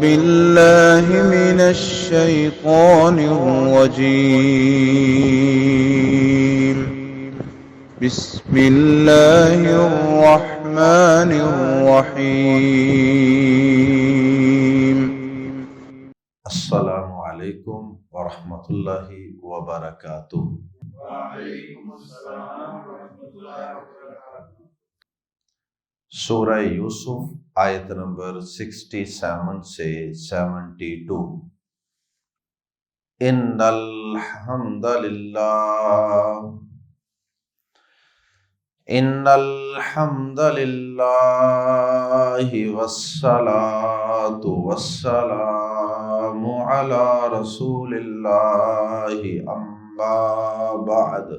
بالله من الشيطان الرجيم. بسم الله الرحمن الرحيم. السلام علیکم ورحمۃ اللہ وبرکاتہ۔ وعلیکم السلام ورحمۃ اللہ وبرکاتہ۔ سورہ یوسف آیت نمبر 67 سے 72۔ ان الحمد للہ والصلاة والسلام علی رسول اللہ اما بعد۔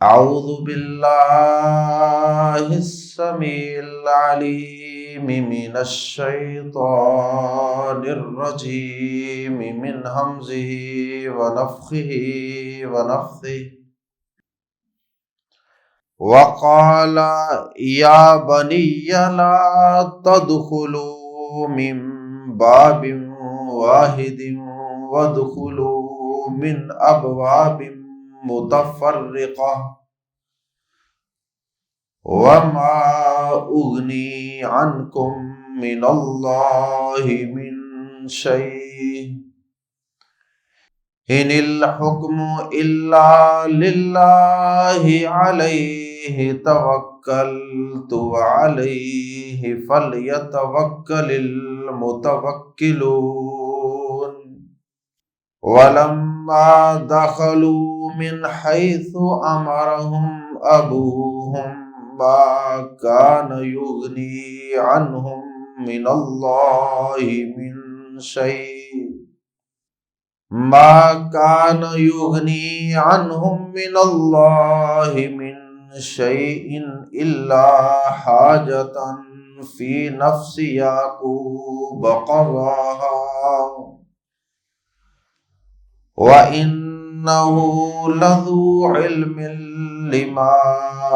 اعوذ باللہ السمیع العلیم من الشیطان الرجیم من ہمزہ ونفخہ ونفثہ۔ وقال یا بنی لا تدخلوا من باب واحد وادخلوا من ابواب متفرقہ وما اغنی عنکم من اللہ من شیء ان الحکم الا للہ علیہ توکلت وعلیہ فلیتوکل المتوکلون۔ ولما دخلوا من حيث أمرهم أبوهم ما كان يغني عنهم من الله من شيء إلا حاجة في نفس يعقوب قضاها وَإِنَّهُ لَذُو عِلْمٍ لِمَا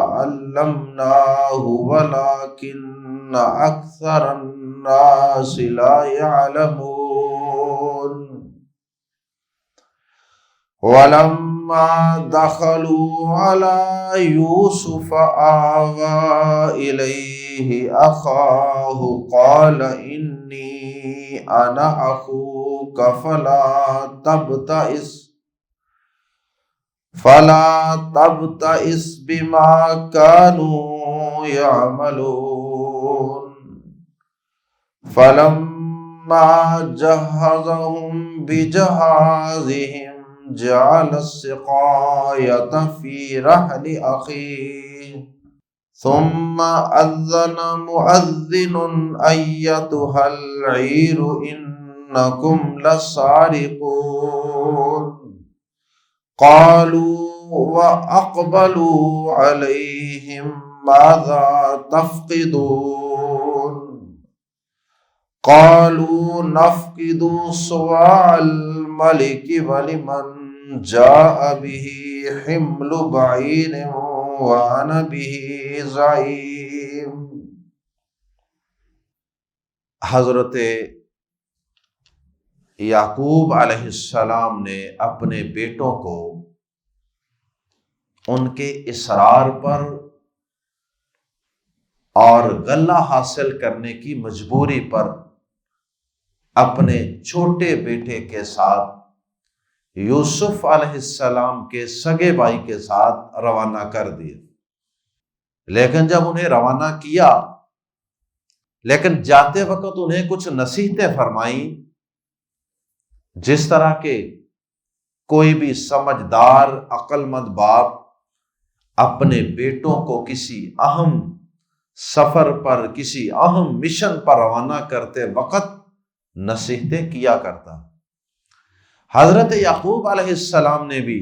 عَلَّمْنَاهُ وَلَكِنَّ أَكْثَرَ النَّاسِ لَا يَعْلَمُونَ۔ وَلَمَّا دَخَلُوا عَلَى يُوسُفَ آوَى إِلَيْهِ أَخَاهُ قَالَ إِنِّي أَنَا أَخُوكَ فلا تبتئس بما كانوا يعملون۔ فلما جهزهم بجهازهم جعل السقاية في رحل أخيه ثم أذن مؤذن أيتها العير إنكم لسارقون۔ قالوا وأقبلوا عليهم ماذا تفقدون؟ قالوا نفقد صواع الملك ولمن جاء به حمل بعير وأنا به زعيم۔ حضرت یعقوب علیہ السلام نے اپنے بیٹوں کو ان کے اصرار پر اور غلہ حاصل کرنے کی مجبوری پر اپنے چھوٹے بیٹے کے ساتھ یوسف علیہ السلام کے سگے بھائی کے ساتھ روانہ کر دیے۔ لیکن جب انہیں روانہ کیا، لیکن جاتے وقت انہیں کچھ نصیحتیں فرمائیں، جس طرح کے کوئی بھی سمجھدار عقل مند باپ اپنے بیٹوں کو کسی اہم سفر پر، کسی اہم مشن پر روانہ کرتے وقت نصیحتیں کیا کرتا۔ حضرت یعقوب علیہ السلام نے بھی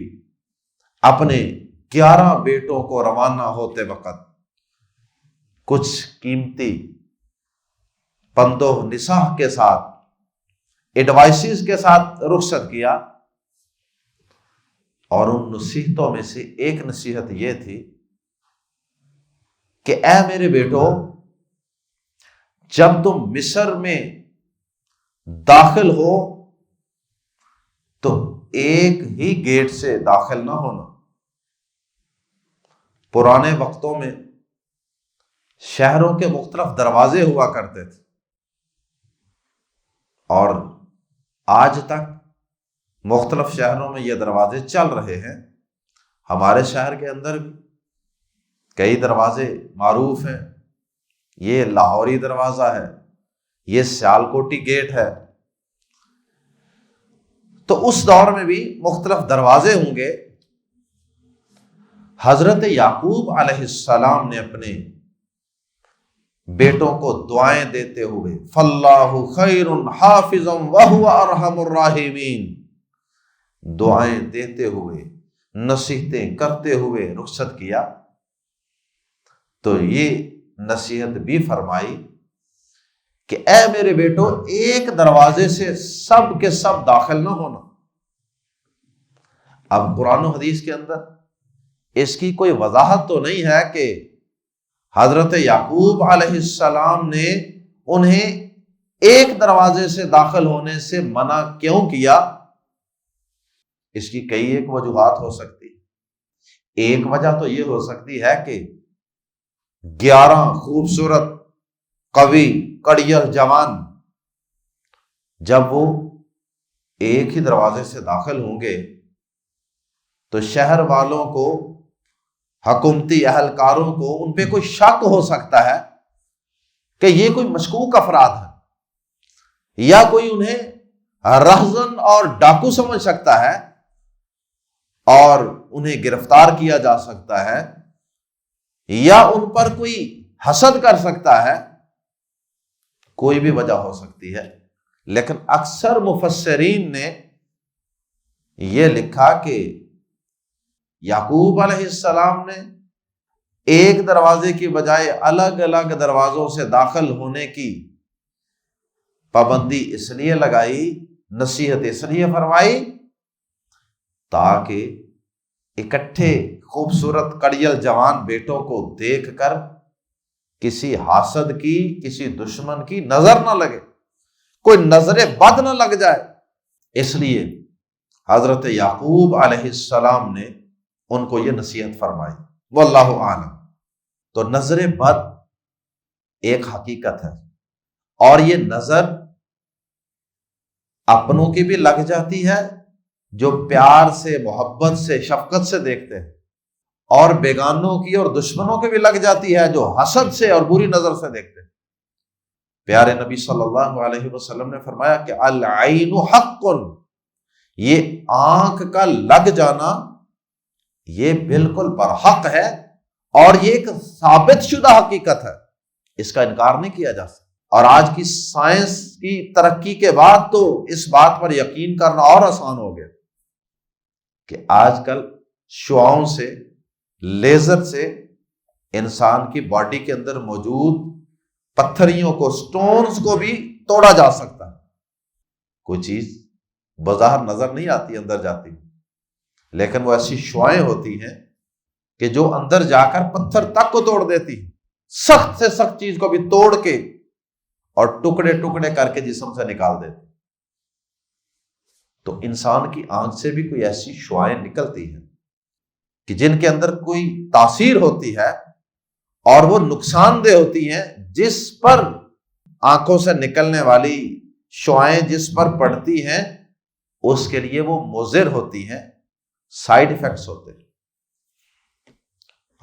اپنے 11 بیٹوں کو روانہ ہوتے وقت کچھ قیمتی پند و نصیحت کے ساتھ، ایڈوائسز کے ساتھ رخصت کیا، اور ان نصیحتوں میں سے ایک نصیحت یہ تھی کہ اے میرے بیٹو، جب تم مصر میں داخل ہو تو ایک ہی گیٹ سے داخل نہ ہونا۔ پرانے وقتوں میں شہروں کے مختلف دروازے ہوا کرتے تھے، اور آج تک مختلف شہروں میں یہ دروازے چل رہے ہیں۔ ہمارے شہر کے اندر بھی کئی دروازے معروف ہیں، یہ لاہوری دروازہ ہے، یہ سیالکوٹی گیٹ ہے۔ تو اس دور میں بھی مختلف دروازے ہوں گے۔ حضرت یعقوب علیہ السلام نے اپنے بیٹوں کو دعائیں دیتے ہوئے فَاللَّهُ خَيْرٌ حَافِظًا وَهُوَ أَرْحَمُ الرَّاحِمِينَ، دعائیں دیتے ہوئے، نصیحتیں کرتے ہوئے رخصت کیا۔ تو یہ نصیحت بھی فرمائی کہ اے میرے بیٹو، ایک دروازے سے سب کے سب داخل نہ ہونا۔ اب قرآن و حدیث کے اندر اس کی کوئی وضاحت تو نہیں ہے کہ حضرت یعقوب علیہ السلام نے انہیں ایک دروازے سے داخل ہونے سے منع کیوں کیا۔ اس کی کئی ایک وجوہات ہو سکتی۔ ایک وجہ تو یہ ہو سکتی ہے کہ 11 خوبصورت قوی کڑیل جوان جب وہ ایک ہی دروازے سے داخل ہوں گے تو شہر والوں کو، حکومتی اہلکاروں کو ان پہ کوئی شک ہو سکتا ہے کہ یہ کوئی مشکوک افراد ہے، یا کوئی انہیں رہزن اور ڈاکو سمجھ سکتا ہے اور انہیں گرفتار کیا جا سکتا ہے، یا ان پر کوئی حسد کر سکتا ہے۔ کوئی بھی وجہ ہو سکتی ہے، لیکن اکثر مفسرین نے یہ لکھا کہ یعقوب علیہ السلام نے ایک دروازے کی بجائے الگ الگ دروازوں سے داخل ہونے کی پابندی اس لیے لگائی، نصیحت اس لیے فرمائی تاکہ اکٹھے خوبصورت کڑیل جوان بیٹوں کو دیکھ کر کسی حاسد کی، کسی دشمن کی نظر نہ لگے، کوئی نظر بد نہ لگ جائے۔ اس لیے حضرت یعقوب علیہ السلام نے ان کو یہ نصیحت فرمائی۔ واللہ اعلم۔ تو نظر بد ایک حقیقت ہے، اور یہ نظر اپنوں کی بھی لگ جاتی ہے جو پیار سے، محبت سے، شفقت سے دیکھتے ہیں، اور بیگانوں کی اور دشمنوں کی بھی لگ جاتی ہے جو حسد سے اور بری نظر سے دیکھتے ہیں۔ پیارے نبی صلی اللہ علیہ وسلم نے فرمایا کہ العین حق، یہ آنکھ کا لگ جانا یہ بالکل برحق ہے، اور یہ ایک ثابت شدہ حقیقت ہے، اس کا انکار نہیں کیا جا سکتا۔ اور آج کی سائنس کی ترقی کے بعد تو اس بات پر یقین کرنا اور آسان ہو گیا کہ آج کل شعاؤں سے، لیزر سے انسان کی باڈی کے اندر موجود پتھریوں کو، سٹونز کو بھی توڑا جا سکتا ہے۔ کوئی چیز بظاہر نظر نہیں آتی، اندر جاتی، لیکن وہ ایسی شعائیں ہوتی ہیں کہ جو اندر جا کر پتھر تک کو توڑ دیتی، سخت سے سخت چیز کو بھی توڑ کے اور ٹکڑے ٹکڑے کر کے جسم سے نکال دیتی۔ تو انسان کی آنکھ سے بھی کوئی ایسی شعائیں نکلتی ہیں کہ جن کے اندر کوئی تاثیر ہوتی ہے اور وہ نقصان دہ ہوتی ہیں، جس پر آنکھوں سے نکلنے والی شعائیں جس پر پڑتی ہیں اس کے لیے وہ مضر ہوتی ہیں، سائیڈ ایفیکٹس ہوتے ہیں۔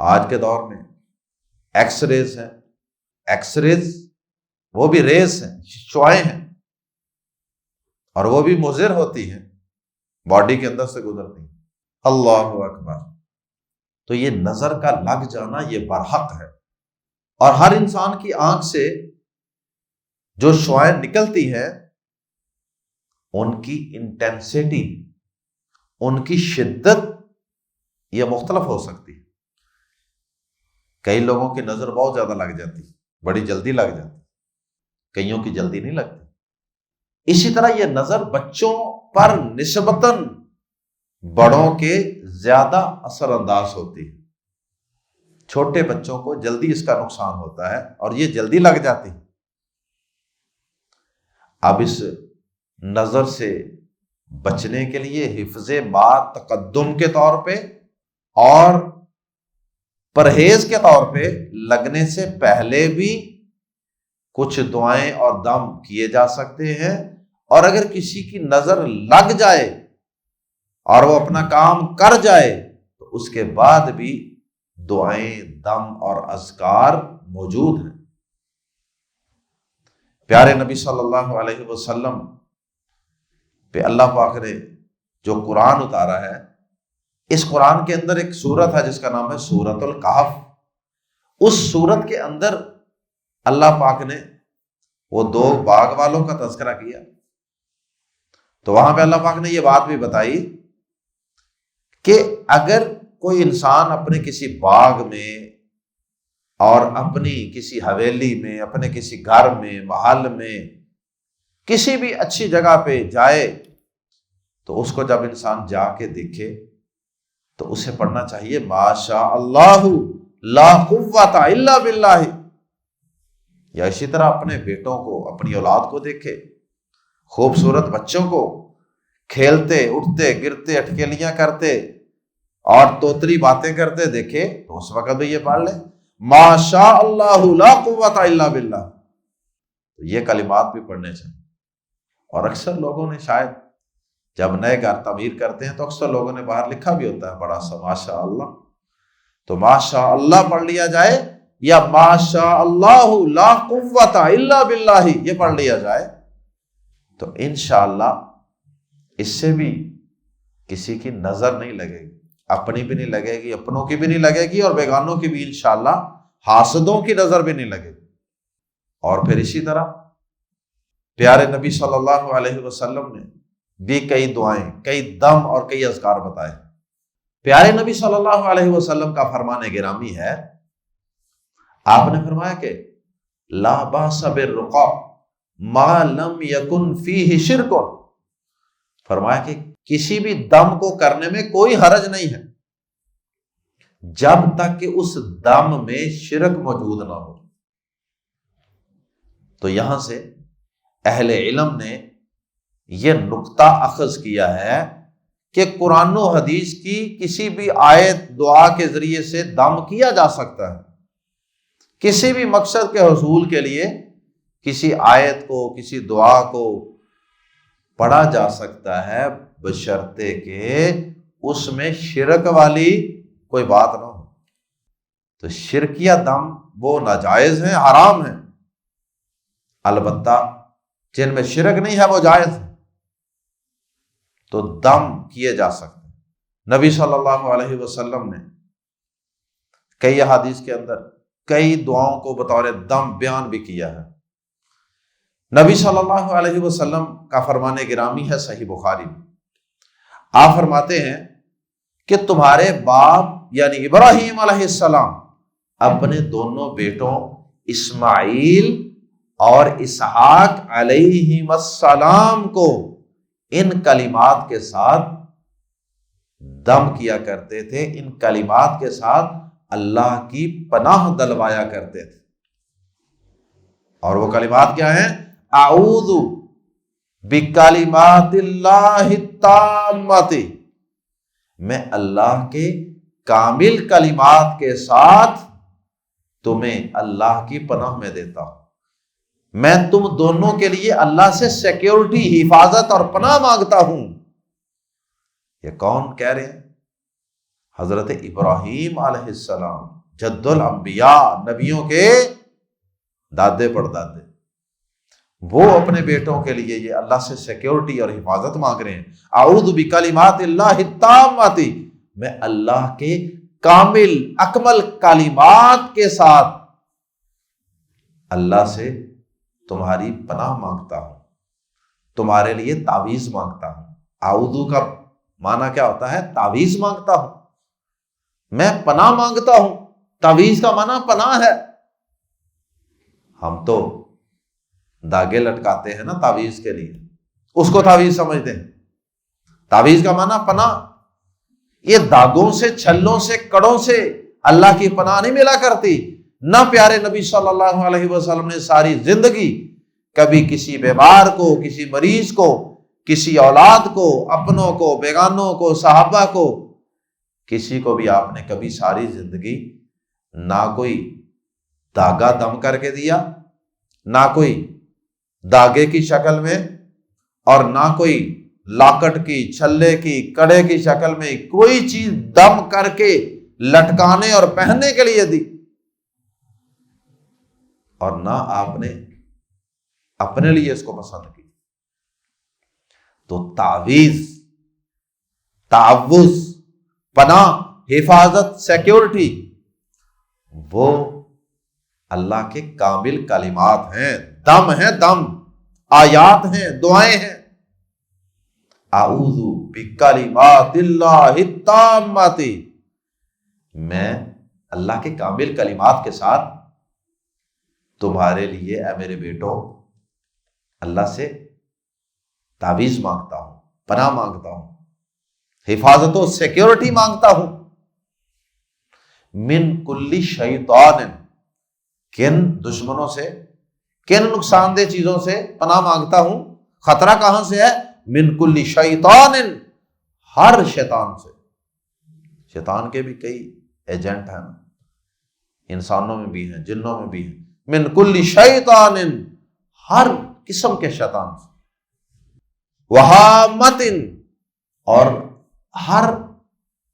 آج کے دور میں ایکس ریز ہیں، ایکس ریز وہ بھی ریز ہیں، شعائیں ہیں، اور وہ بھی مضر ہوتی ہیں، باڈی کے اندر سے گزرتی ہیں۔ اللہ اکبر۔ تو یہ نظر کا لگ جانا یہ برحق ہے، اور ہر انسان کی آنکھ سے جو شعائیں نکلتی ہیں ان کی انٹینسٹی، ان کی شدت یہ مختلف ہو سکتی ہے۔ کئی لوگوں کی نظر بہت زیادہ لگ جاتی، بڑی جلدی لگ جاتی، کئیوں کی جلدی نہیں لگتی۔ اسی طرح یہ نظر بچوں پر نسبتاً بڑوں کے زیادہ اثر انداز ہوتی ہے۔ چھوٹے بچوں کو جلدی اس کا نقصان ہوتا ہے اور یہ جلدی لگ جاتی۔ اب اس نظر سے بچنے کے لیے حفظ ما تقدم کے طور پہ اور پرہیز کے طور پہ لگنے سے پہلے بھی کچھ دعائیں اور دم کیے جا سکتے ہیں، اور اگر کسی کی نظر لگ جائے اور وہ اپنا کام کر جائے تو اس کے بعد بھی دعائیں، دم اور اذکار موجود ہیں۔ پیارے نبی صلی اللہ علیہ وسلم پہ اللہ پاک نے جو قرآن اتارا ہے، اس قرآن کے اندر ایک سورت ہے جس کا نام ہے سورۃ الکہف۔ اس سورت کے اندر اللہ پاک نے وہ 2 باغ والوں کا تذکرہ کیا، تو وہاں پہ اللہ پاک نے یہ بات بھی بتائی کہ اگر کوئی انسان اپنے کسی باغ میں اور اپنی کسی حویلی میں، اپنے کسی گھر میں، محل میں، کسی بھی اچھی جگہ پہ جائے تو اس کو جب انسان جا کے دیکھے تو اسے پڑھنا چاہیے ماشاء اللہ لا قوت الا باللہ، یا اسی طرح اپنے بیٹوں کو، اپنی اولاد کو دیکھے، خوبصورت بچوں کو کھیلتے اٹھتے گرتے اٹکیلیاں کرتے اور توتری باتیں کرتے دیکھے تو اس وقت بھی یہ پڑھ لے ماشاء اللہ لا قوت الا باللہ۔ یہ کلمات بھی پڑھنے چاہیے۔ اور اکثر لوگوں نے شاید جب نئے گھر تعمیر کرتے ہیں تو اکثر لوگوں نے باہر لکھا بھی ہوتا ہے بڑا سا ماشاء اللہ، تو ماشاء اللہ پڑھ لیا جائے یا ماشاء اللہ لا قوت الا باللہ یہ پڑھ لیا جائے تو انشاءاللہ اس سے بھی کسی کی نظر نہیں لگے گی، اپنی بھی نہیں لگے گی، اپنوں کی بھی نہیں لگے گی، اور بیگانوں کی بھی انشاءاللہ حاسدوں کی نظر بھی نہیں لگے گی۔ اور پھر اسی طرح پیارے نبی صلی اللہ علیہ وسلم نے بھی کئی دعائیں، کئی دم اور کئی اذکار بتائے۔ پیارے نبی صلی اللہ علیہ وسلم کا فرمان گرامی ہے، آپ نے فرمایا کہ لا باس بالرقا ما لم یکن فیہ شرک، فرمایا کہ کسی بھی دم کو کرنے میں کوئی حرج نہیں ہے جب تک کہ اس دم میں شرک موجود نہ ہو۔ تو یہاں سے اہل علم نے یہ نقطہ اخذ کیا ہے کہ قرآن و حدیث کی کسی بھی آیت دعا کے ذریعے سے دم کیا جا سکتا ہے، کسی بھی مقصد کے حصول کے لیے کسی آیت کو، کسی دعا کو پڑھا جا سکتا ہے بشرطے کہ اس میں شرک والی کوئی بات نہ ہو۔ تو شرکیہ دم وہ ناجائز ہیں، حرام ہیں، البتہ جن میں شرک نہیں ہے وہ جائز ہے، تو دم کیے جا سکتے ہیں۔ نبی صلی اللہ علیہ وسلم نے کئی احادیث کے اندر کئی دعاؤں کو بطور دم بیان بھی کیا ہے۔ نبی صلی اللہ علیہ وسلم کا فرمان گرامی ہے صحیح بخاری میں، آپ فرماتے ہیں کہ تمہارے باپ یعنی ابراہیم علیہ السلام اپنے دونوں بیٹوں اسماعیل اور اسحاق علیہم السلام کو ان کلمات کے ساتھ دم کیا کرتے تھے، ان کلمات کے ساتھ اللہ کی پناہ دلوایا کرتے تھے۔ اور وہ کلمات کیا ہیں؟ اعوذ بکلمات اللہ التامات، میں اللہ کے کامل کلمات کے ساتھ تمہیں اللہ کی پناہ میں دیتا ہوں۔ میں تم دونوں کے لیے اللہ سے سیکیورٹی، حفاظت اور پناہ مانگتا ہوں۔ یہ کون کہہ رہے ہیں؟ حضرت ابراہیم علیہ السلام، جد الانبیاء، نبیوں کے دادے پردادے، وہ اپنے بیٹوں کے لیے یہ اللہ سے سیکیورٹی اور حفاظت مانگ رہے ہیں۔ اعوذ بکلمات اللہ التامات، میں اللہ کے کامل اکمل کلمات کے ساتھ اللہ سے تمہاری پناہ مانگتا ہوں، تمہارے لیے تعویذ مانگتا ہوں۔ اعوذ کا معنی کیا ہوتا ہے؟ تعویذ مانگتا ہوں، میں پناہ مانگتا ہوں۔ تعویذ کا معنی پناہ ہے۔ ہم تو داغے لٹکاتے ہیں نا تعویذ کے لیے، اس کو تعویذ سمجھتے ہیں۔ تعویذ کا معنی پناہ۔ یہ داغوں سے، چھلوں سے، کڑوں سے اللہ کی پناہ نہیں ملا کرتی۔ نہ پیارے نبی صلی اللہ علیہ وسلم نے ساری زندگی کبھی کسی بیمار کو، کسی مریض کو، کسی اولاد کو، اپنوں کو، بیگانوں کو، صحابہ کو، کسی کو بھی آپ نے کبھی ساری زندگی نہ کوئی داغا دم کر کے دیا، نہ کوئی داغے کی شکل میں، اور نہ کوئی لاکٹ کی، چھلے کی، کڑے کی شکل میں کوئی چیز دم کر کے لٹکانے اور پہننے کے لیے دی، اور نہ آپ نے اپنے لیے اس کو پسند کی۔ تو تعویذ، تعوذ، پناہ، حفاظت، سیکیورٹی، وہ اللہ کے کامل کلمات ہیں، دم ہیں، دم، آیات ہیں، دعائیں ہیں۔ اعوذ بکلمات اللہ التامات، میں اللہ کے کامل کلمات کے ساتھ تمہارے لیے اے میرے بیٹو اللہ سے تعویذ مانگتا ہوں، پناہ مانگتا ہوں، حفاظت و سیکیورٹی مانگتا ہوں۔ من کل شیطان، کن دشمنوں سے، کن نقصان دہ چیزوں سے پناہ مانگتا ہوں؟ خطرہ کہاں سے ہے؟ من کل شیطان، ہر شیطان سے۔ شیطان کے بھی کئی ایجنٹ ہیں، انسانوں میں بھی ہیں، جنوں میں بھی ہیں۔ من کل شیطان، ہر قسم کے شیطان سے۔ وہامت، اور ہر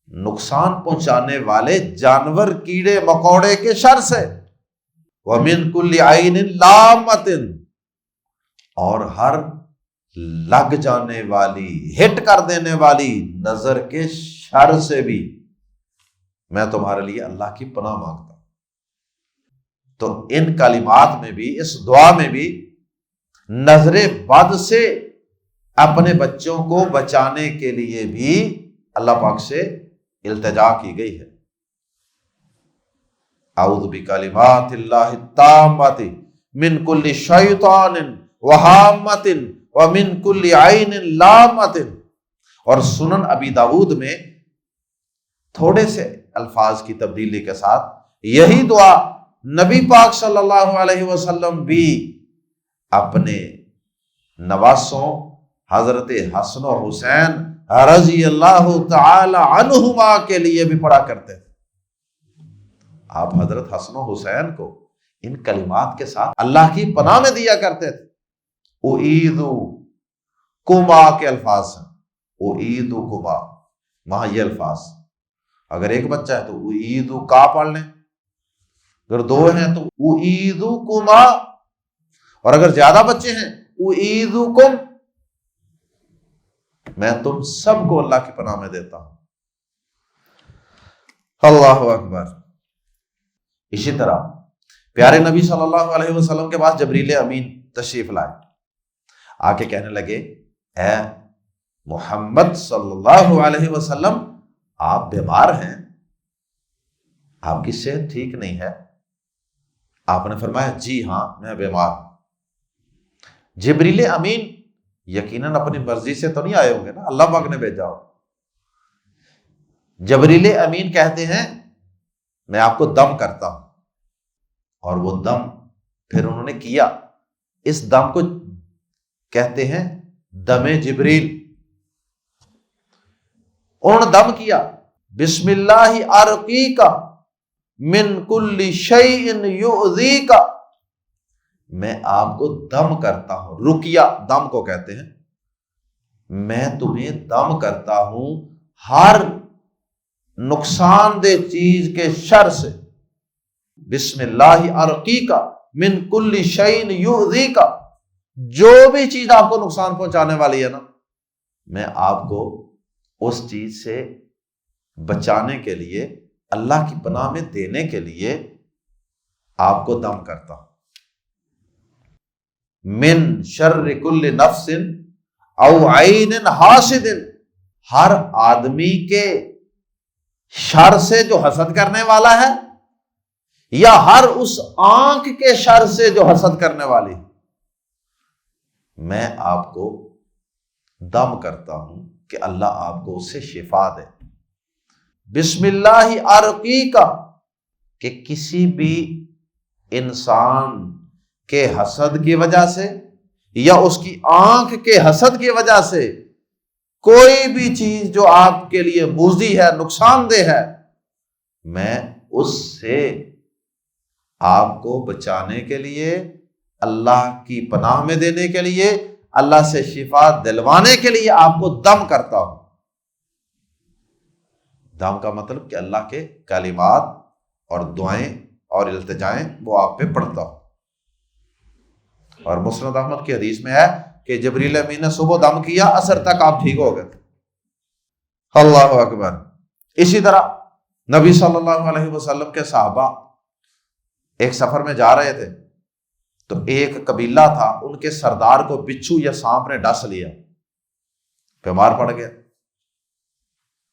نقصان پہنچانے والے جانور، کیڑے مکوڑے کے شر سے۔ ومن کل عین لامت، اور ہر لگ جانے والی، ہٹ کر دینے والی نظر کے شر سے بھی میں تمہارے لیے اللہ کی پناہ مانگتا ہوں۔ تو ان کلمات میں بھی، اس دعا میں بھی نظر بد سے اپنے بچوں کو بچانے کے لیے بھی اللہ پاک سے التجا کی گئی ہے۔ اعوذ بکلمات اللہ التامات من کل شیطان وہامت ومن کل عین لامت۔ اور سنن ابی داؤد میں تھوڑے سے الفاظ کی تبدیلی کے ساتھ یہی دعا نبی پاک صلی اللہ علیہ وسلم بھی اپنے نواسوں حضرت حسن و حسین رضی اللہ تعالی عنہما کے لیے بھی پڑھا کرتے تھے۔ آپ حضرت حسن و حسین کو ان کلمات کے ساتھ اللہ کی پناہ میں دیا کرتے تھے۔ اعیذ کما کے الفاظ ہیں، اعیذ کما، وہاں یہ الفاظ۔ اگر ایک بچہ ہے تو اعیذ کا پڑھ لیں، اگر دو ہیں تو اعیذ کما، اور اگر زیادہ بچے ہیں اعیذ کم، میں تم سب کو اللہ کی پناہ میں دیتا ہوں۔ اللہ اکبر۔ اسی طرح پیارے نبی صلی اللہ علیہ وسلم کے پاس جبریل امین تشریف لائے، آ کے کہنے لگے اے محمد صلی اللہ علیہ وسلم، آپ بیمار ہیں، آپ کی صحت ٹھیک نہیں ہے۔ آپ نے فرمایا جی ہاں میں بیمار ہوں۔ جبریل امین یقیناً اپنی مرضی سے تو نہیں آئے ہوں گے نا، اللہ پاک نے بھیجا ہو۔ جبریل امین کہتے ہیں میں آپ کو دم کرتا ہوں، اور وہ دم پھر انہوں نے کیا۔ اس دم کو کہتے ہیں دم جبریل۔ انہوں نے دم کیا، بسم اللہ ارقیک من کل شیء یؤذیک، میں آپ کو دم کرتا ہوں، رقیہ دم کو کہتے ہیں، میں تمہیں دم کرتا ہوں ہر نقصان دہ چیز کے شر سے۔ بسم اللہ ارقیک من کل شیء یؤذیک، جو بھی چیز آپ کو نقصان پہنچانے والی ہے نا، میں آپ کو اس چیز سے بچانے کے لیے، اللہ کی پناہ میں دینے کے لیے آپ کو دم کرتا ہوں۔ من شر کل نفس او عین حاسد، ہر آدمی کے شر سے جو حسد کرنے والا ہے، یا ہر اس آنکھ کے شر سے جو حسد کرنے والی ہے، میں آپ کو دم کرتا ہوں کہ اللہ آپ کو اس سے شفا دے۔ بسم اللہ ارقیک، کہ کسی بھی انسان کے حسد کی وجہ سے یا اس کی آنکھ کے حسد کی وجہ سے کوئی بھی چیز جو آپ کے لیے موذی ہے، نقصان دہ ہے، میں اس سے آپ کو بچانے کے لیے، اللہ کی پناہ میں دینے کے لیے، اللہ سے شفا دلوانے کے لیے آپ کو دم کرتا ہوں۔ دم کا مطلب کہ اللہ کے کلمات اور دعائیں اور التجائیں وہ آپ پہ پڑھتا ہوں۔ اور مسند احمد کی حدیث میں ہے کہ جبریل امین نے صبح دم کیا، عصر تک آپ ٹھیک ہو گئے۔ اللہ اکبر۔ اسی طرح نبی صلی اللہ علیہ وسلم کے صحابہ ایک سفر میں جا رہے تھے تو ایک قبیلہ تھا، ان کے سردار کو بچھو یا سانپ نے ڈس لیا، بیمار پڑ گیا،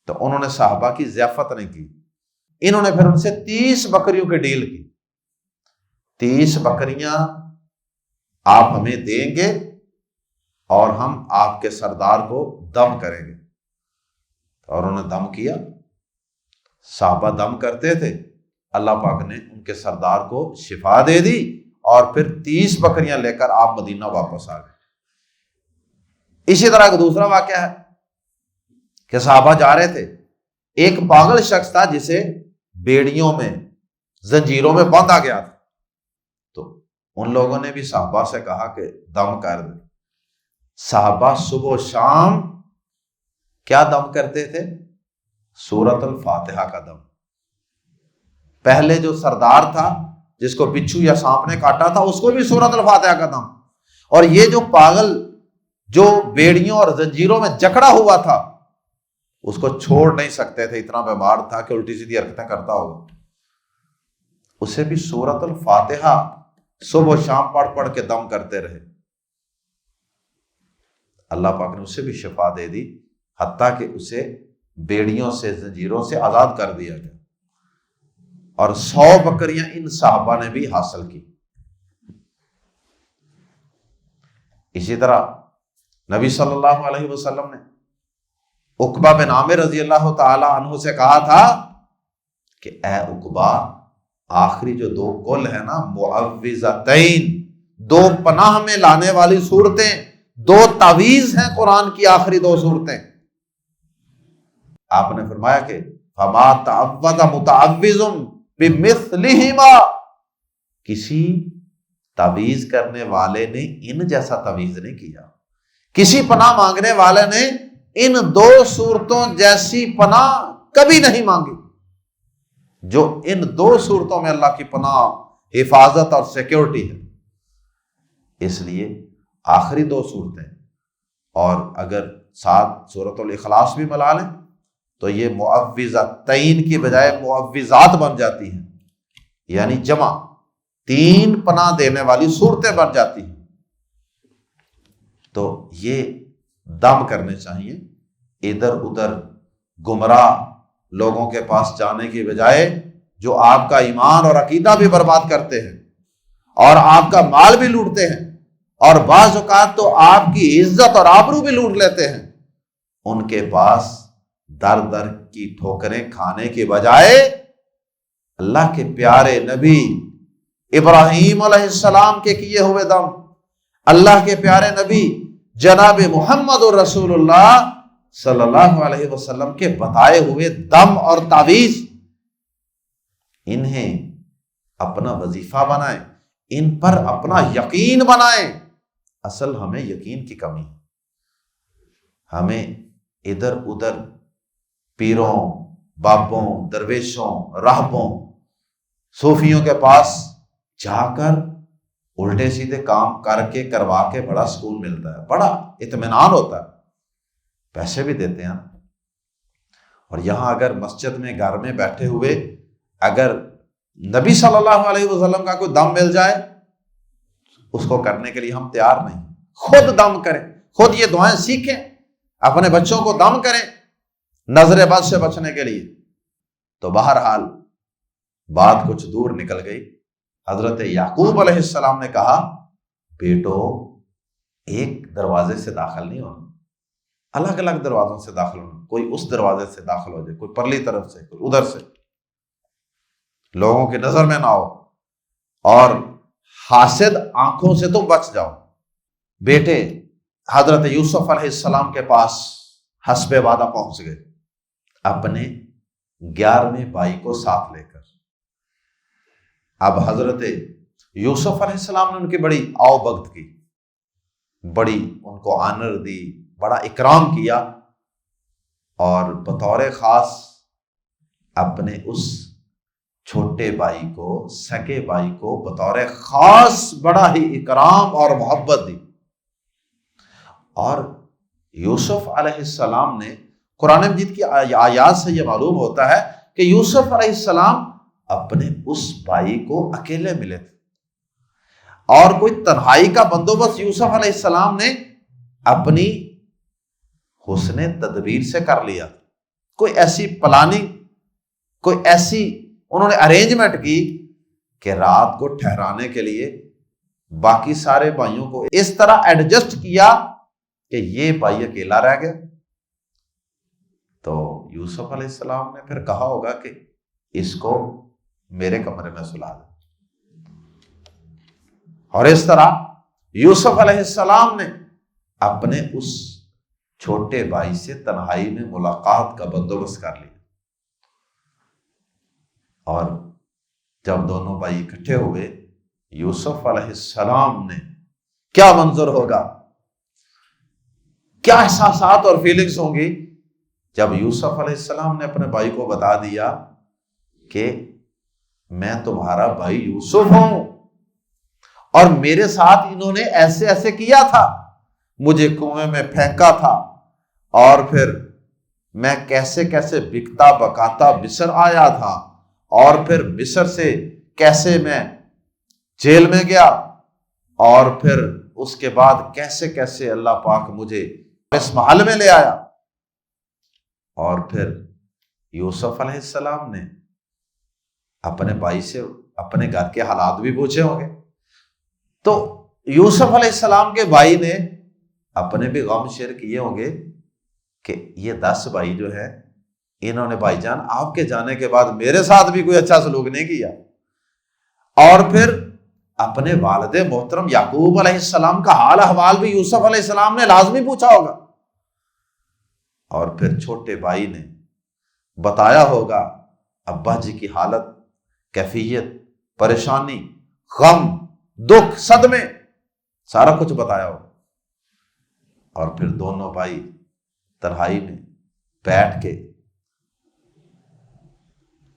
تو انہوں نے صحابہ کی ضیافت نہیں کی، انہوں نے پھر ان سے 30 بکریوں کی ڈیل کی، 30 بکریاں آپ ہمیں دیں گے اور ہم آپ کے سردار کو دم کریں گے۔ اور انہوں نے دم کیا، صحابہ دم کرتے تھے، اللہ پاک نے ان کے سردار کو شفا دے دی اور پھر 30 بکریاں لے کر آپ مدینہ واپس آ گئے۔ اسی طرح ایک دوسرا واقعہ ہے کہ صحابہ جا رہے تھے، ایک پاگل شخص تھا جسے بیڑیوں میں، زنجیروں میں باندھا گیا تھا، تو ان لوگوں نے بھی صحابہ سے کہا کہ دم کر دیں۔ صحابہ صبح و شام کیا دم کرتے تھے؟ سورۃ الفاتحہ کا دم۔ پہلے جو سردار تھا جس کو بچھو یا سانپ نے کاٹا تھا، اس کو بھی سورۃ الفاتحہ کا دم، اور یہ جو پاگل جو بیڑیوں اور زنجیروں میں جکڑا ہوا تھا اس کو چھوڑ نہیں سکتے تھے، اتنا بیمار تھا کہ الٹی سیدھی حرکتیں کرتا ہوگا، اسے بھی سورۃ الفاتحہ صبح و شام پڑھ پڑھ کے دم کرتے رہے۔ اللہ پاک نے اسے بھی شفا دے دی، حتیٰ کہ اسے بیڑیوں سے، زنجیروں سے آزاد کر دیا گیا، اور 100 بکریاں ان صحابہ نے بھی حاصل کی۔ اسی طرح نبی صلی اللہ علیہ وسلم نے عقبہ بن عامر رضی اللہ تعالی عنہ سے کہا تھا کہ اے عقبہ، آخری جو 2 کل ہے نا، معوذتین، 2 پناہ میں لانے والی صورتیں، 2 تعویذ ہیں قرآن کی آخری 2 صورتیں۔ آپ نے فرمایا کہ فما تعوذ متعوذ بمثلہما، کسی تعویذ کرنے والے نے ان جیسا تعویذ نہیں کیا، کسی پناہ مانگنے والے نے ان 2 صورتوں جیسی پناہ کبھی نہیں مانگی، جو ان 2 صورتوں میں اللہ کی پناہ، حفاظت اور سیکیورٹی ہے۔ اس لیے آخری 2 صورتیں، اور اگر ساتھ سورۃ الاخلاص بھی ملا لیں تو یہ معوذتین کی بجائے معوذات بن جاتی ہیں، یعنی جمع 3 پناہ دینے والی صورتیں بن جاتی ہیں۔ تو یہ دم کرنے چاہیے، ادھر ادھر گمراہ لوگوں کے پاس جانے کی بجائے، جو آپ کا ایمان اور عقیدہ بھی برباد کرتے ہیں اور آپ کا مال بھی لوٹتے ہیں، اور بعض اوقات تو آپ کی عزت اور آبرو بھی لوٹ لیتے ہیں، ان کے پاس در در کی ٹھوکریں کھانے کی بجائے اللہ کے پیارے نبی ابراہیم علیہ السلام کے کیے ہوئے دم، اللہ کے پیارے نبی جناب محمد رسول اللہ صلی اللہ علیہ وسلم کے بتائے ہوئے دم اور تعویذ، انہیں اپنا وظیفہ بنائیں، ان پر اپنا یقین بنائیں۔ اصل ہمیں یقین کی کمی ہے، ہمیں ادھر ادھر پیروں، بابوں، درویشوں، راہبوں، صوفیوں کے پاس جا کر الٹے سیدھے کام کر کے کروا کے بڑا سکون ملتا ہے، بڑا اطمینان ہوتا ہے، پیسے بھی دیتے ہیں۔ اور یہاں اگر مسجد میں، گھر میں بیٹھے ہوئے اگر نبی صلی اللہ علیہ وسلم کا کوئی دم مل جائے، اس کو کرنے کے لیے ہم تیار نہیں، خود دم کریں، خود یہ دعائیں سیکھیں، اپنے بچوں کو دم کریں نظر بد سے بچنے کے لیے۔ تو بہرحال بات کچھ دور نکل گئی۔ حضرت یعقوب علیہ السلام نے کہا، بیٹو ایک دروازے سے داخل نہیں ہونا، الگ الگ دروازوں سے داخل ہونا، کوئی اس دروازے سے داخل ہو جائے، کوئی پرلی طرف سے، کوئی ادھر سے، لوگوں کی نظر میں نہ ہو، اور حاسد آنکھوں سے تو بچ جاؤ۔ بیٹے حضرت یوسف علیہ السلام کے پاس حسب وعدہ پہنچ گئے اپنے 11ویں بھائی کو ساتھ لے کر۔ اب حضرت یوسف علیہ السلام نے ان کی بڑی آؤ بھگت کی، بڑی ان کو آنر دی، بڑا اکرام کیا، اور بطور خاص اپنے اس چھوٹے بھائی کو، سگے بھائی کو بطور خاص بڑا ہی اکرام اور محبت دی۔ اور یوسف علیہ السلام نے، قرآن مجید کی آیات سے یہ معلوم ہوتا ہے کہ یوسف علیہ السلام اپنے اس بھائی کو اکیلے ملے تھے، اور کوئی تنہائی کا بندوبست یوسف علیہ السلام نے اپنی حسن تدبیر سے کر لیا، کوئی ایسی پلاننگ، کوئی ایسی انہوں نے ارینجمنٹ کی کہ رات کو ٹھہرانے کے لیے باقی سارے بھائیوں کو اس طرح ایڈجسٹ کیا کہ یہ بھائی اکیلا رہ گیا۔ تو یوسف علیہ السلام نے پھر کہا ہوگا کہ اس کو میرے کمرے میں سلا دے، اور اس طرح یوسف علیہ السلام نے اپنے اس چھوٹے بھائی سے تنہائی میں ملاقات کا بندوبست کر لیا۔ اور جب دونوں بھائی اکٹھے ہوئے، یوسف علیہ السلام نے، کیا منظر ہوگا، کیا احساسات اور فیلنگز ہوں گی جب یوسف علیہ السلام نے اپنے بھائی کو بتا دیا کہ میں تمہارا بھائی یوسف ہوں، اور میرے ساتھ انہوں نے ایسے ایسے کیا تھا، مجھے کنویں میں پھینکا تھا، اور پھر میں کیسے کیسے بکتا بکاتا مصر آیا تھا، اور پھر مصر سے کیسے میں جیل میں گیا، اور پھر اس کے بعد کیسے کیسے اللہ پاک مجھے اس محل میں لے آیا۔ اور پھر یوسف علیہ السلام نے اپنے بھائی سے اپنے گھر کے حالات بھی پوچھے ہوں گے، تو یوسف علیہ السلام کے بھائی نے اپنے بھی غم شیئر کیے ہوں گے کہ یہ 10 بھائی جو ہے، انہوں نے بھائی جان آپ کے جانے کے بعد میرے ساتھ بھی کوئی اچھا سلوک نہیں کیا۔ اور پھر اپنے والد محترم یعقوب علیہ السلام کا حال احوال بھی یوسف علیہ السلام نے لازمی پوچھا ہوگا، اور پھر چھوٹے بھائی نے بتایا ہوگا ابا جی کی حالت، کیفیت، پریشانی، غم، دکھ، صدمے، سارا کچھ بتایا ہوگا۔ اور پھر دونوں بھائی تنہائی میں بیٹھ کے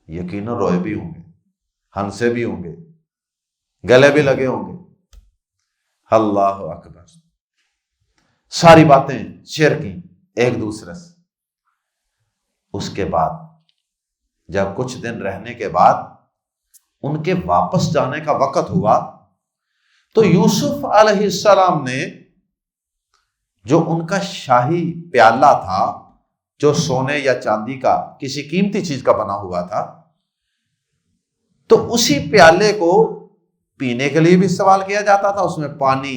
یقیناً روئے بھی ہوں گے، ہنسے بھی ہوں گے، گلے بھی لگے ہوں گے، اللہ اکبر، ساری باتیں شیئر کی ایک دوسرے سے۔ اس کے بعد جب کچھ دن رہنے کے بعد ان کے واپس جانے کا وقت ہوا، تو یوسف علیہ السلام نے جو ان کا شاہی پیالہ تھا، جو سونے یا چاندی کا کسی قیمتی چیز کا بنا ہوا تھا، تو اسی پیالے کو پینے کے لیے بھی استعمال کیا جاتا تھا، اس میں پانی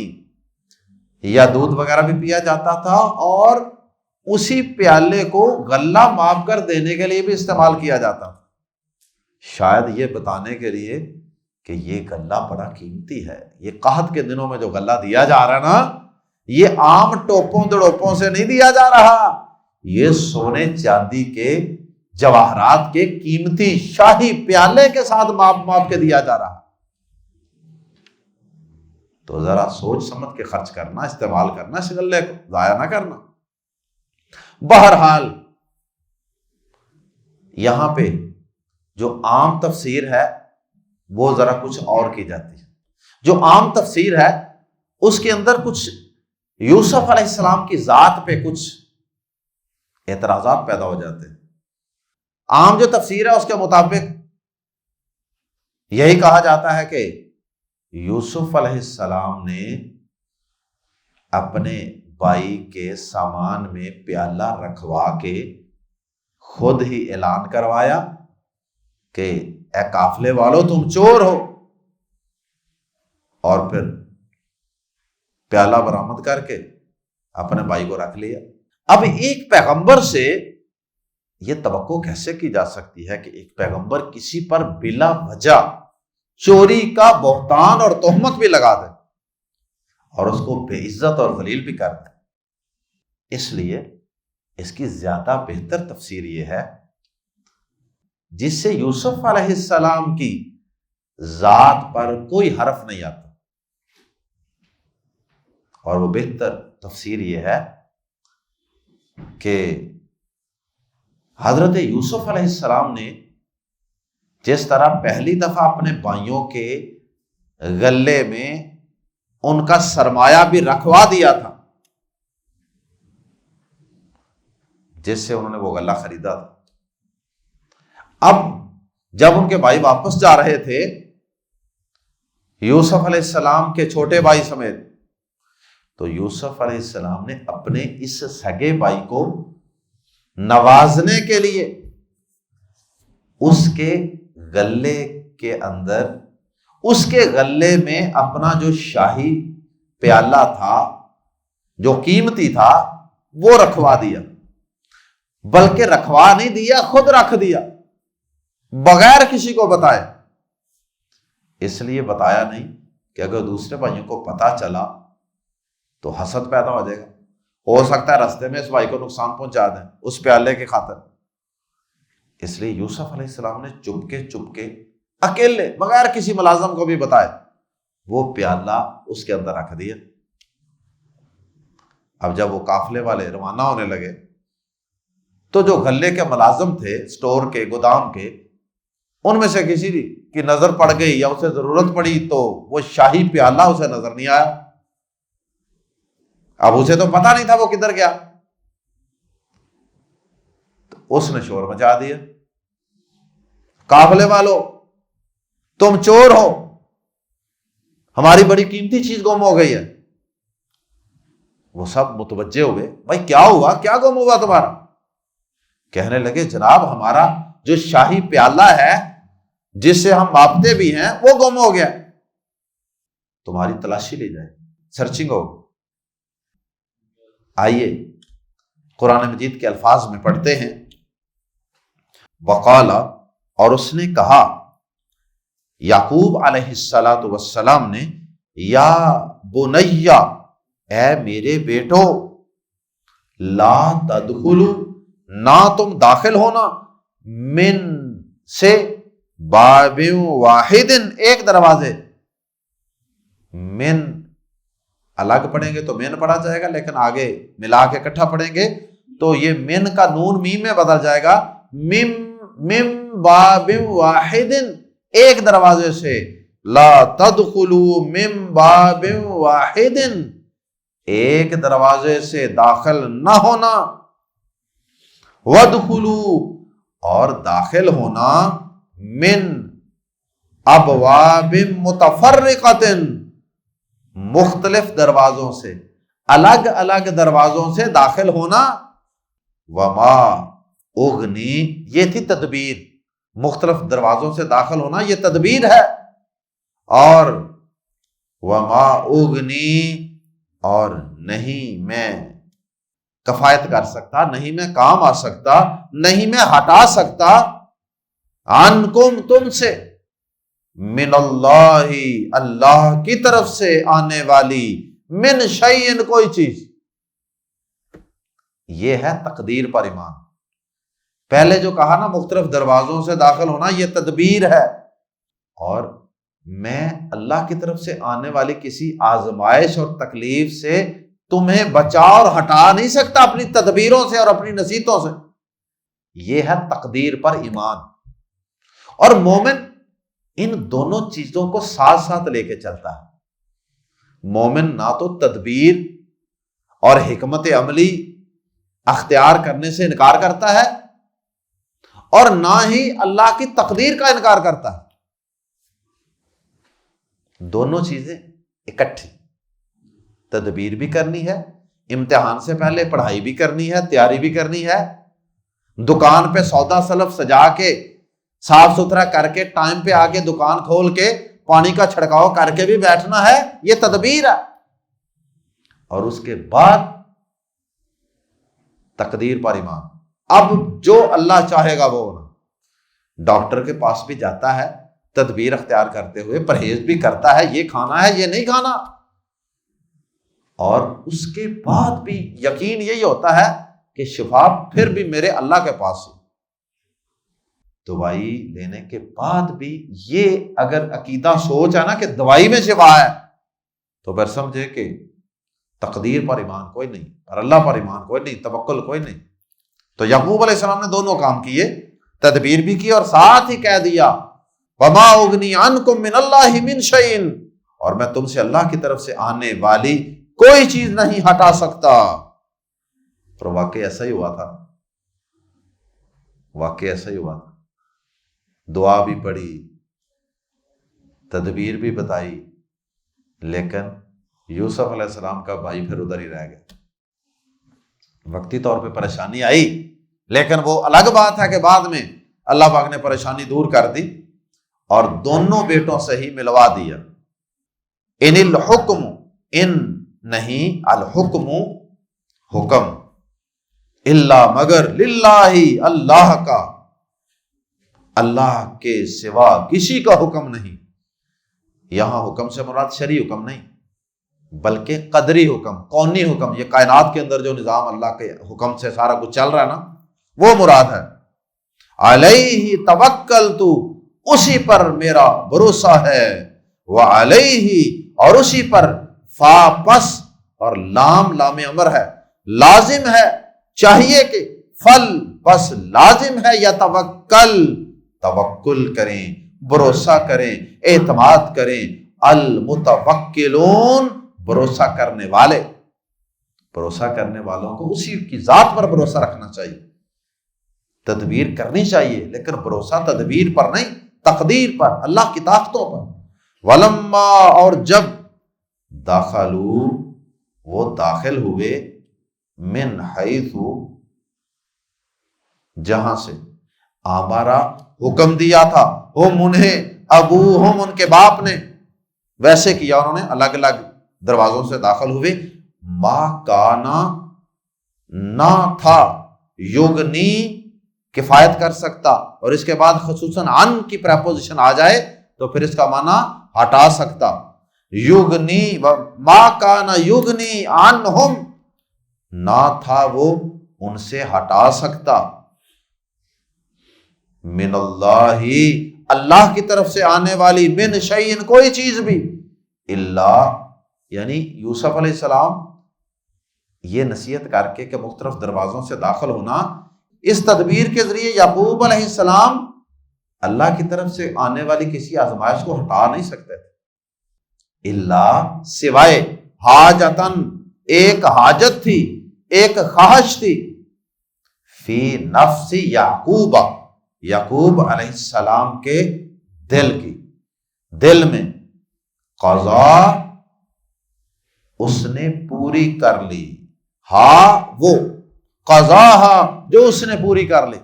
یا دودھ وغیرہ بھی پیا جاتا تھا، اور اسی پیالے کو غلہ ماپ کر دینے کے لیے بھی استعمال کیا جاتا تھا، شاید یہ بتانے کے لیے کہ یہ غلہ بڑا قیمتی ہے۔ یہ قحط کے دنوں میں جو غلہ دیا جا رہا ہے نا، یہ عام ٹوپوں دڑوپوں سے نہیں دیا جا رہا، یہ سونے چاندی کے جواہرات کے قیمتی شاہی پیالے کے ساتھ ماپ کے دیا جا رہا۔ تو ذرا سوچ سمجھ کے خرچ کرنا، استعمال کرنا اس غلے کو، ضائع نہ کرنا۔ بہرحال یہاں پہ جو عام تفسیر ہے وہ ذرا کچھ اور کی جاتی ہے۔ جو عام تفسیر ہے اس کے اندر کچھ یوسف علیہ السلام کی ذات پہ کچھ اعتراضات پیدا ہو جاتے ہیں۔ عام جو تفسیر ہے اس کے مطابق یہی کہا جاتا ہے کہ یوسف علیہ السلام نے اپنے بھائی کے سامان میں پیالہ رکھوا کے خود ہی اعلان کروایا کہ اے قافلے والو تم چور ہو، اور پھر پیالہ برآمد کر کے اپنے بھائی کو رکھ لیا۔ اب ایک پیغمبر سے یہ توقع کیسے کی جا سکتی ہے کہ ایک پیغمبر کسی پر بلا وجہ چوری کا بہتان اور تہمت بھی لگا دے؟ اور اس کو بے عزت اور ذلیل بھی کر دیں۔ اس لیے اس کی زیادہ بہتر تفسیر یہ ہے جس سے یوسف علیہ السلام کی ذات پر کوئی حرف نہیں آتا، اور وہ بہتر تفسیر یہ ہے کہ حضرت یوسف علیہ السلام نے جس طرح پہلی دفعہ اپنے بھائیوں کے غلے میں ان کا سرمایہ بھی رکھوا دیا تھا جس سے انہوں نے وہ غلہ خریدا تھا، اب جب ان کے بھائی واپس جا رہے تھے یوسف علیہ السلام کے چھوٹے بھائی سمیت، تو یوسف علیہ السلام نے اپنے اس سگے بھائی کو نوازنے کے لیے اس کے غلے کے اندر، اس کے غلے میں اپنا جو شاہی پیالہ تھا جو قیمتی تھا وہ رکھوا دیا، بلکہ رکھوا نہیں دیا، خود رکھ دیا بغیر کسی کو بتائے۔ اس لیے بتایا نہیں کہ اگر دوسرے بھائیوں کو پتا چلا تو حسد پیدا ہو جائے گا، ہو سکتا ہے راستے میں اس بھائی کو نقصان پہنچا دیں اس پیالے کی خاطر۔ اس لیے یوسف علیہ السلام نے چپ کے اکیلے بغیر کسی ملازم کو بھی بتائے وہ پیالہ اس کے اندر رکھ دیا۔ اب جب وہ قافلے والے روانہ ہونے لگے تو جو غلے کے ملازم تھے سٹور کے، گودام کے، ان میں سے کسی کی نظر پڑ گئی یا اسے ضرورت پڑی تو وہ شاہی پیالہ اسے نظر نہیں آیا۔ اب اسے تو پتا نہیں تھا وہ کدھر گیا، تو اس نے شور مچا دیا، قافلے والوں تم چور ہو، ہماری بڑی قیمتی چیز گم ہو گئی ہے۔ وہ سب متوجہ ہوئے، بھائی کیا ہوا، کیا گم ہوا تمہارا؟ کہنے لگے جناب ہمارا جو شاہی پیالہ ہے جس سے ہم ماپتے بھی ہیں وہ گم ہو گیا، تمہاری تلاشی لی جائے، سرچنگ ہو۔ آئیے قرآن مجید کے الفاظ میں پڑھتے ہیں، وقال، اور اس نے کہا، یعقوب علیہ السلام نے، یا بنیا، اے میرے بیٹو، لا تدخلوا، نہ تم داخل ہونا، من سے، باب واحد، ایک دروازے، من الگ پڑھیں گے تو مین پڑھا جائے گا، لیکن آگے ملا کے اکٹھا پڑھیں گے تو یہ من کا نون میم میں بدل جائے گا، مم باب واحد، ایک دروازے سے، لا تدخلوا من باب واحد، ایک دروازے سے داخل نہ ہونا، وادخلوا، اور داخل ہونا، من ابواب متفرقۃ، مختلف دروازوں سے، الگ الگ دروازوں سے داخل ہونا، وما اغنی، یہ تھی تدبیر، مختلف دروازوں سے داخل ہونا یہ تدبیر ہے، اور وما اغنی، اور نہیں میں کفایت کر سکتا، نہیں میں کام آ سکتا، نہیں میں ہٹا سکتا، عنکم، تم سے، من اللہ، اللہ کی طرف سے آنے والی، من شیء، کوئی چیز۔ یہ ہے تقدیر پر ایمان۔ پہلے جو کہا نا مختلف دروازوں سے داخل ہونا یہ تدبیر ہے، اور میں اللہ کی طرف سے آنے والی کسی آزمائش اور تکلیف سے تمہیں بچا اور ہٹا نہیں سکتا اپنی تدبیروں سے اور اپنی نصیحتوں سے۔ یہ ہے تقدیر پر ایمان۔ اور مومن ان دونوں چیزوں کو ساتھ ساتھ لے کے چلتا ہے۔ مومن نہ تو تدبیر اور حکمت عملی اختیار کرنے سے انکار کرتا ہے، اور نہ ہی اللہ کی تقدیر کا انکار کرتا ہے۔ دونوں چیزیں اکٹھی، تدبیر بھی کرنی ہے، امتحان سے پہلے پڑھائی بھی کرنی ہے، تیاری بھی کرنی ہے، دکان پہ سودا سلف سجا کے صاف ستھرا کر کے ٹائم پہ آ کے دکان کھول کے پانی کا چھڑکاؤ کر کے بھی بیٹھنا ہے، یہ تدبیر ہے۔ اور اس کے بعد تقدیر پر ایمان۔ اب جو اللہ چاہے گا وہ ہونا۔ ڈاکٹر کے پاس بھی جاتا ہے تدبیر اختیار کرتے ہوئے، پرہیز بھی کرتا ہے، یہ کھانا ہے یہ نہیں کھانا، اور اس کے بعد بھی یقین یہی ہوتا ہے کہ شفا پھر بھی میرے اللہ کے پاس ہے۔ دوائی لینے کے بعد بھی یہ اگر عقیدہ سوچ ہے نا کہ دوائی میں شفا ہے، تو پھر سمجھے کہ تقدیر پر ایمان کوئی نہیں، اور اللہ پر ایمان کوئی نہیں، توکل کوئی نہیں۔ تو یعقوب علیہ السلام نے دونوں کام کیے، تدبیر بھی کی اور ساتھ ہی کہہ دیا وما اغنی عنکم من اللہ من شیء، اور میں تم سے اللہ کی طرف سے آنے والی کوئی چیز نہیں ہٹا سکتا۔ اور واقعی ایسا ہی ہوا تھا، واقعی ایسا ہی ہوا تھا۔ دعا بھی پڑھی، تدبیر بھی بتائی، لیکن یوسف علیہ السلام کا بھائی پھر ادھر ہی رہ گیا۔ وقتی طور پہ پریشانی آئی، لیکن وہ الگ بات ہے کہ بعد میں اللہ پاک نے پریشانی دور کر دی اور دونوں بیٹوں سے ہی ملوا دیا۔ ان الحکم، ان نہیں، الحکم حکم، الا مگر، للہ اللہ کا، اللہ کے سوا کسی کا حکم نہیں۔ یہاں حکم سے مراد شرعی حکم نہیں، بلکہ قدری حکم، کونی حکم، یہ کائنات کے اندر جو نظام اللہ کے حکم سے سارا کچھ چل رہا ہے نا، وہ مراد ہے۔ علیہ توکلت، اسی پر میرا بھروسہ ہے، وعلیہ، اور اسی پر، فا پس اور لام لام امر ہے، لازم ہے، چاہیے کہ، فل پس لازم ہے، یا توکل کریں، بھروسہ کریں، اعتماد کریں، المتوکلون، بھروسہ کرنے والے۔ بھروسہ کرنے والوں کو اسی کی ذات پر بھروسہ رکھنا چاہیے، تدبیر کرنی چاہیے، لیکن بھروسہ تدبیر پر نہیں، تقدیر پر، اللہ کی طاقتوں پر۔ ولما، اور جب، داخلوا، وہ داخل ہوئے، من حیث، جہاں سے، ہمارا حکم دیا تھا، ہم انہیں، ابوہم، ان کے باپ نے، ویسے کیا انہوں نے، الگ الگ دروازوں سے داخل ہوئے۔ ما کانا، نہ تھا، یغنی، کفایت کر سکتا، اور اس کے بعد خصوصاً عن کی پریپوزیشن آ جائے تو پھر اس کا معنی ہٹا سکتا۔ یغنی، ما کانا یغنی عنہم، نہ تھا وہ ان سے ہٹا سکتا، من اللہ، اللہ کی طرف سے آنے والی، من شیء، کوئی چیز بھی، اللہ، یعنی یوسف علیہ السلام یہ نصیحت کر کے کہ مختلف دروازوں سے داخل ہونا، اس تدبیر کے ذریعے یعقوب علیہ السلام اللہ کی طرف سے آنے والی کسی آزمائش کو ہٹا نہیں سکتے تھے، اللہ، سوائے، حاجتن، ایک حاجت تھی، ایک خواہش تھی، فی نفس یعقوب، یعقوب علیہ السلام کے دل کی، دل میں، قضا، اس نے پوری کر لی، وہ قضا، جو اس نے پوری کر لی۔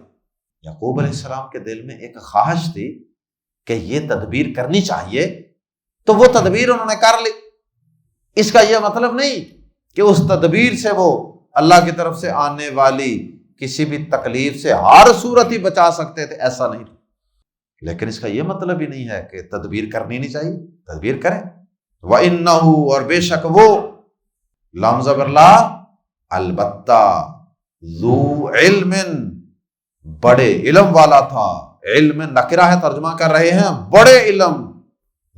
یعقوب علیہ السلام کے دل میں ایک خواہش تھی کہ یہ تدبیر کرنی چاہیے، تو وہ تدبیر انہوں نے کر لی۔ اس کا یہ مطلب نہیں کہ اس تدبیر سے وہ اللہ کی طرف سے آنے والی کسی بھی تکلیف سے ہر صورت ہی بچا سکتے تھے، ایسا نہیں، لیکن اس کا یہ مطلب ہی نہیں ہے کہ تدبیر کرنی نہیں چاہیے، تدبیر کریں۔ وَإِنَّهُ، اور بے شک وہ، لام زبر لا، البتہ، ذو علم، بڑے علم والا تھا، علم نکرہ ہے، ترجمہ کر رہے ہیں بڑے علم،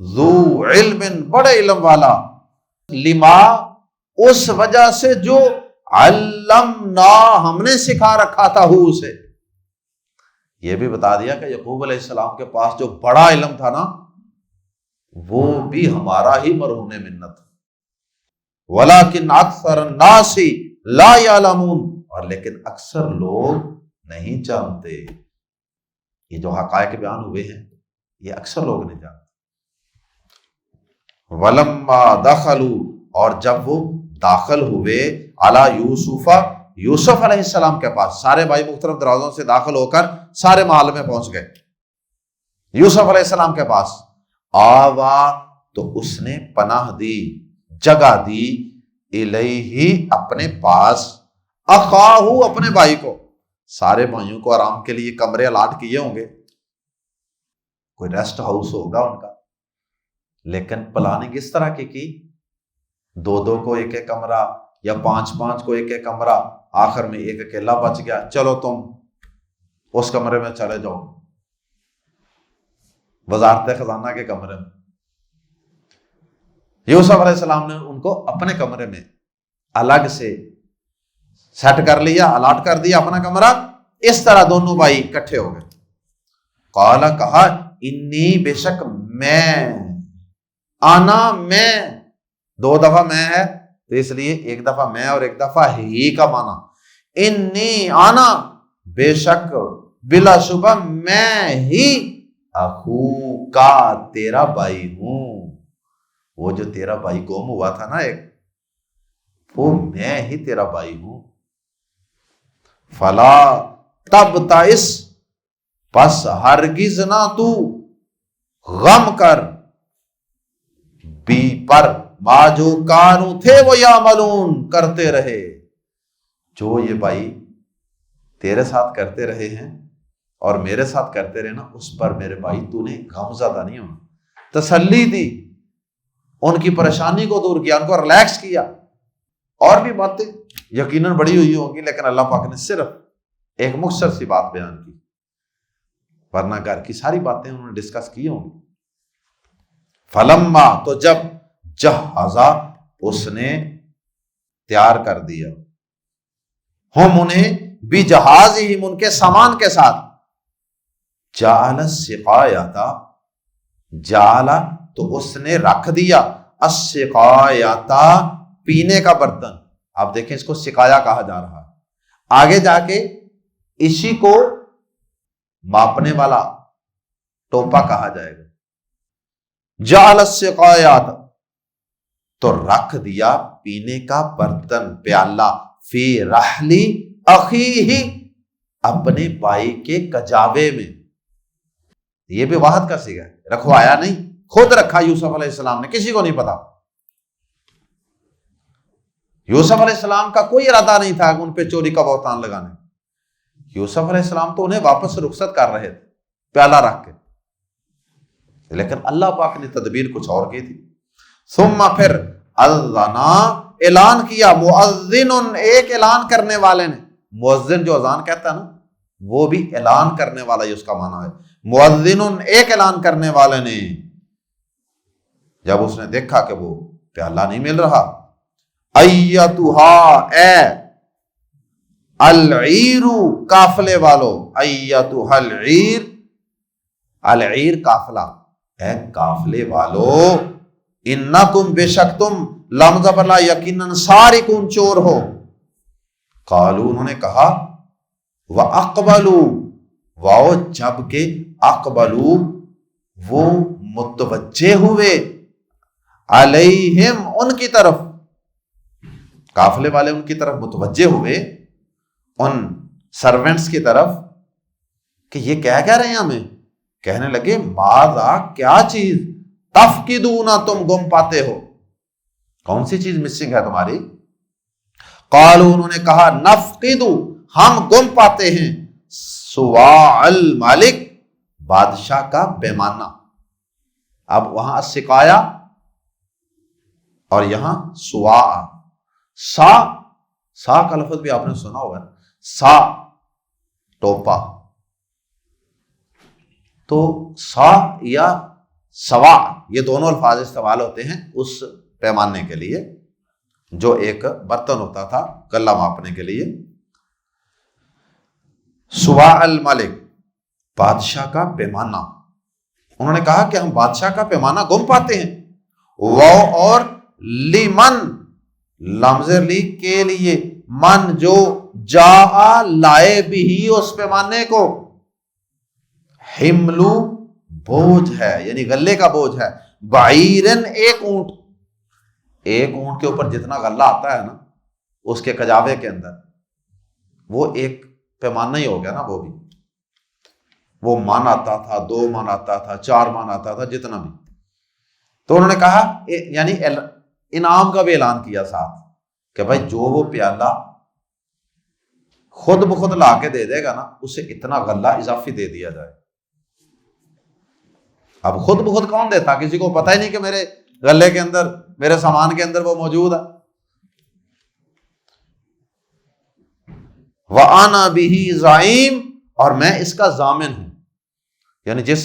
ذو علم، بڑے علم والا، لما، اس وجہ سے جو، علمنا، ہم نے سکھا رکھا تھا اسے۔ یہ بھی بتا دیا کہ یعقوب علیہ السلام کے پاس جو بڑا علم تھا نا، وہ بھی ہمارا ہی مرہون منت، ولیکن اکثر الناس لا یعلمون، اور لیکن اکثر لوگ نہیں جانتے۔ یہ جو حقائق بیان ہوئے ہیں یہ اکثر لوگ نہیں جانتے۔ ولما دخلوا، اور جب وہ داخل ہوئے، علی یوسف، یوسف علیہ السلام کے پاس، سارے بھائی مختلف دروازوں سے داخل ہو کر سارے محل میں پہنچ گئے، یوسف علیہ السلام کے پاس، آوا، تو اس نے پناہ دی، جگہ دی، الیہ، اپنے پاس، اخاہ، اپنے بھائی کو۔ سارے بھائیوں کو آرام کے لیے کمرے الاٹ کیے ہوں گے، کوئی ریسٹ ہاؤس ہوگا ان کا، لیکن پلاننگ اس طرح کی دو دو کو ایک ایک کمرہ یا پانچ پانچ کو ایک ایک کمرہ، آخر میں ایک اکیلا بچ گیا، چلو تم اس کمرے میں چلے جاؤ، وزارت خزانہ کے کمرے میں۔ یوسف علیہ السلام نے ان کو اپنے کمرے میں الگ سے سیٹ کر لیا، الاٹ کر دیا اپنا کمرہ، اس طرح دونوں بھائی اکٹھے ہو گئے۔ قال، کہا، انی، بے شک میں، آنا، میں، دو دفعہ میں ہے تو اس لیے ایک دفعہ میں اور ایک دفعہ ہی کا معنی، انی، آنا، بے شک، بلا شبہ میں ہی، اخو کا، تیرا بھائی ہوں۔ وہ جو تیرا بھائی گم ہوا تھا نا ایک، وہ میں ہی تیرا بھائی ہوں۔ فلا تبتئس، پس ہرگز نہ تو غم کر، بی پر، ما جو کانو تھے وہ یعملون، کرتے رہے، جو یہ بھائی تیرے ساتھ کرتے رہے ہیں اور میرے ساتھ کرتے رہے نا، اس پر میرے بھائی تو نے غم زدہ نہیں ہونا، تسلی دی، ان کی پریشانی کو دور کیا، ان کو ریلیکس کیا۔ اور بھی باتیں یقیناً بڑی ہوئی ہوں گی، لیکن اللہ پاک نے صرف ایک مختصر سی بات بیان کی، ورنہ گھر کی ساری باتیں انہوں نے ڈسکس کی ہوں گی۔ فلما، تو جب، جہزا، اس نے تیار کر دیا، ہم انہیں، بھی جہازہم، ان کے سامان کے ساتھ، جعل السقایۃ، جعل، تو اس نے رکھ دیا، السقایۃ، پینے کا برتن۔ آپ دیکھیں اس کو سقایا کہا جا رہا ہے، آگے جا کے اسی کو ماپنے والا ٹوپا کہا جائے گا۔ جعل السقایۃ، تو رکھ دیا پینے کا برتن، پیالہ، فی رحلی اخیہ، اپنے بھائی کے کجاوے میں۔ یہ بھی واحد کا صیغہ ہے، رکھوایا نہیں، خود رکھا یوسف علیہ السلام نے، کسی کو نہیں پتا۔ یوسف علیہ السلام کا کوئی ارادہ نہیں تھا کہ ان پہ چوری کا بہتان لگانے۔ یوسف علیہ السلام تو انہیں واپس رخصت کر رہے تھے پیالہ رکھ کے، لیکن اللہ پاک نے تدبیر کچھ اور کی تھی۔ ثم، پھر، اذن، اعلان کیا، مؤذن، ایک اعلان کرنے والے نے، مؤذن جو اذان کہتا ہے نا، وہ بھی اعلان کرنے والا ہی اس کا معنی ہے۔ مؤذن، ایک اعلان کرنے والے نے، جب اس نے دیکھا کہ وہ پیالہ نہیں مل رہا، ایتھا، اے، العیر، قافلے والو، ایتھا العیر، العیر قافلہ، اے قافلے والو، انکم، بے شک تم، لم زبر لا، یقیناً، سارقون، چور ہو۔ قالو، انہوں نے کہا، وَأَقْبَلُوا، واؤ، جب کہ، اقبلو، وہ متوجہ ہوئے، علیہم، ان کی طرف، قافلے والے ان کی طرف متوجہ ہوئے، ان سرونٹس کی طرف، کہ یہ کیا کہہ رہے ہیں ہمیں؟ کہنے لگے، ماذا، کیا چیز، تفقدون، تم گم پاتے ہو، کون سی چیز مسنگ ہے تمہاری؟ قالوا، انہوں نے کہا، نفقد، ہم گم پاتے ہیں، سواع الملک، بادشاہ کا پیمانہ۔ اب وہاں سقایا اور یہاں سواع، سا کا لفظ بھی آپ نے سنا ہوگا، سا، ٹوپا، تو سا یا سوا، یہ دونوں الفاظ استعمال ہوتے ہیں اس پیمانے کے لیے جو ایک برتن ہوتا تھا غلہ ماپنے کے لیے۔ سواع الملک، بادشاہ کا پیمانہ۔ انہوں نے کہا کہ ہم بادشاہ کا پیمانہ گم پاتے ہیں۔ وہ، اور، لیمن، لمز لی، کے لیے، من، جو، جا، لائے بھی اس پیمانے کو، حملو، بوجھ ہے، یعنی غلے کا بوجھ ہے، بعیرن، ایک اونٹ، ایک اونٹ کے اوپر جتنا غلہ آتا ہے نا اس کے کجاوے کے اندر، وہ ایک پیمانہ ہی ہو گیا نا، وہ بھی، وہ من آتا تھا، 2 من آتا تھا، 4 من آتا تھا، جتنا بھی۔ تو انہوں نے کہا، یعنی انعام کا بھی اعلان کیا ساتھ، کہ بھائی جو وہ پیالہ خود بخود لا کے دے دے گا نا، اسے اتنا غلہ اضافی دے دیا جائے۔ اب خود بخود کون دیتا؟ کسی کو پتہ ہی نہیں کہ میرے غلے کے اندر میرے سامان کے اندر وہ موجود ہے. وَأَنَا بِهِ زَعِيمٌ، اور میں اس کا ضامن ہوں. یعنی جس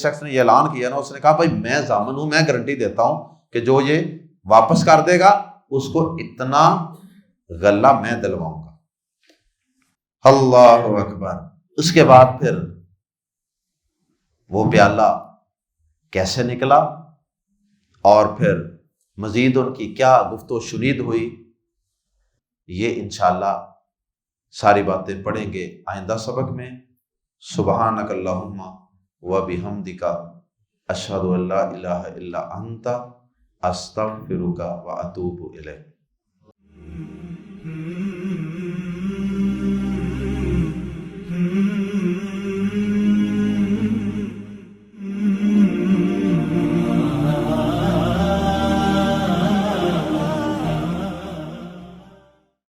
شخص نے یہ اعلان کیا نا، اس نے کہا بھائی میں ضامن ہوں، میں گارنٹی دیتا ہوں کہ جو یہ واپس کر دے گا اس کو اتنا غلہ میں دلواؤں گا. اللہ اکبر. اس کے بعد پھر وہ پیالہ کیسے نکلا اور پھر مزید ان کی کیا گفت و شنید ہوئی، یہ انشاءاللہ ساری باتیں پڑھیں گے آئندہ سبق میں. سبحانک اللہم و بحمدک اشہد ان لا الہ الا انت استغفرک و اتوب الیک.